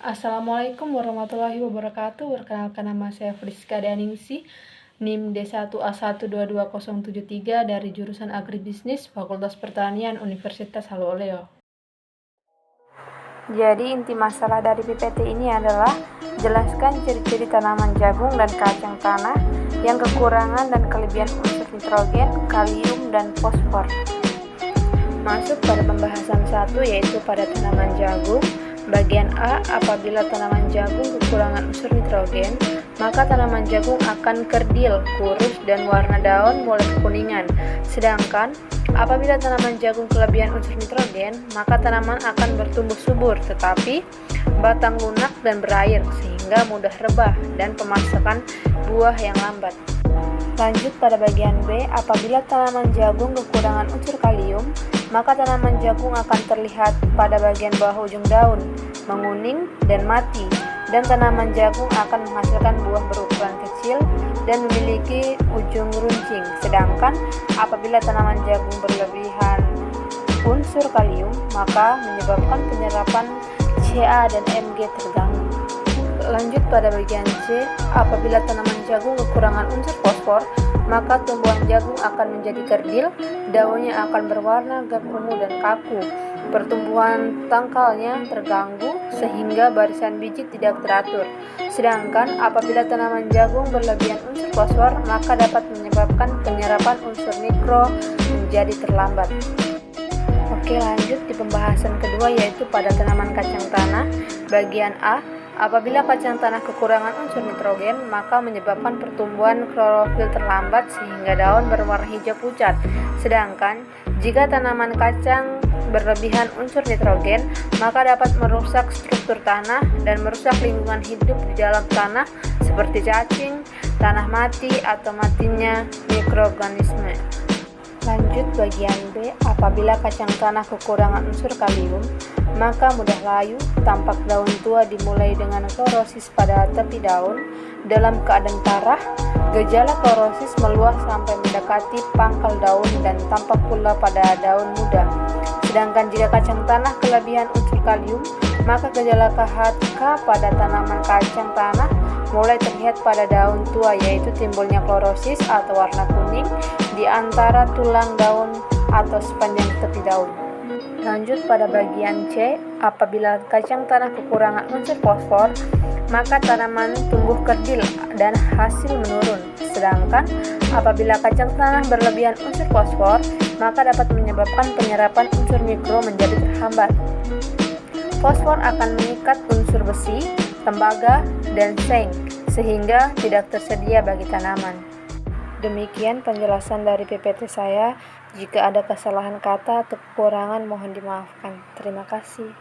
Assalamualaikum warahmatullahi wabarakatuh. Perkenalkan, nama saya Friska Daningsi, NIM D1A1220073 dari jurusan Agribisnis Fakultas Pertanian Universitas Haluoleo. Jadi inti masalah dari PPT ini adalah jelaskan ciri-ciri tanaman jagung dan kacang tanah yang kekurangan dan kelebihan unsur nitrogen, kalium, dan fosfor. Masuk pada pembahasan 1, yaitu pada tanaman jagung. Bagian A, apabila tanaman jagung kekurangan unsur nitrogen, maka tanaman jagung akan kerdil, kurus, dan warna daun mulai kekuningan. Sedangkan apabila tanaman jagung kelebihan unsur nitrogen, maka tanaman akan bertumbuh subur, tetapi batang lunak dan berair, sehingga mudah rebah dan pemasakan buah yang lambat. Lanjut pada bagian B, apabila tanaman jagung kekurangan unsur kalium, maka tanaman jagung akan terlihat pada bagian bawah ujung daun, menguning dan mati, dan tanaman jagung akan menghasilkan buah berukuran kecil dan memiliki ujung runcing. Sedangkan apabila tanaman jagung berlebihan unsur kalium, maka menyebabkan penyerapan Ca dan Mg terganggu. Lanjut pada bagian C, apabila tanaman jagung kekurangan unsur fosfor, maka tumbuhan jagung akan menjadi kerdil, daunnya akan berwarna agak ungu dan kaku, pertumbuhan tangkalnya terganggu sehingga barisan biji tidak teratur. Sedangkan apabila tanaman jagung berlebihan unsur fosfor, maka dapat menyebabkan penyerapan unsur mikro menjadi terlambat. Oke, lanjut di pembahasan kedua, yaitu pada tanaman kacang tanah. Bagian A, apabila kacang tanah kekurangan unsur nitrogen, maka menyebabkan pertumbuhan klorofil terlambat sehingga daun berwarna hijau pucat. Sedangkan jika tanaman kacang berlebihan unsur nitrogen, maka dapat merusak struktur tanah dan merusak lingkungan hidup di dalam tanah seperti cacing, tanah mati, atau matinya mikroorganisme. Lanjut bagian B, apabila kacang tanah kekurangan unsur kalium, maka mudah layu, tampak daun tua dimulai dengan klorosis pada tepi daun dalam keadaan parah, gejala klorosis meluas sampai mendekati pangkal daun dan tampak pula pada daun muda. Sedangkan jika kacang tanah kelebihan unsur kalium, maka gejala KHK pada tanaman kacang tanah mulai terlihat pada daun tua, yaitu timbulnya klorosis atau warna kuning di antara tulang daun atau sepanjang tepi daun. Lanjut pada bagian C, apabila kacang tanah kekurangan unsur fosfor, maka tanaman tumbuh kerdil dan hasil menurun. Sedangkan apabila kacang tanah berlebihan unsur fosfor, maka dapat menyebabkan penyerapan unsur mikro menjadi terhambat. Fosfor akan mengikat unsur besi, tembaga, dan seng, sehingga tidak tersedia bagi tanaman. Demikian penjelasan dari PPT saya. Jika ada kesalahan kata atau kekurangan, mohon dimaafkan. Terima kasih.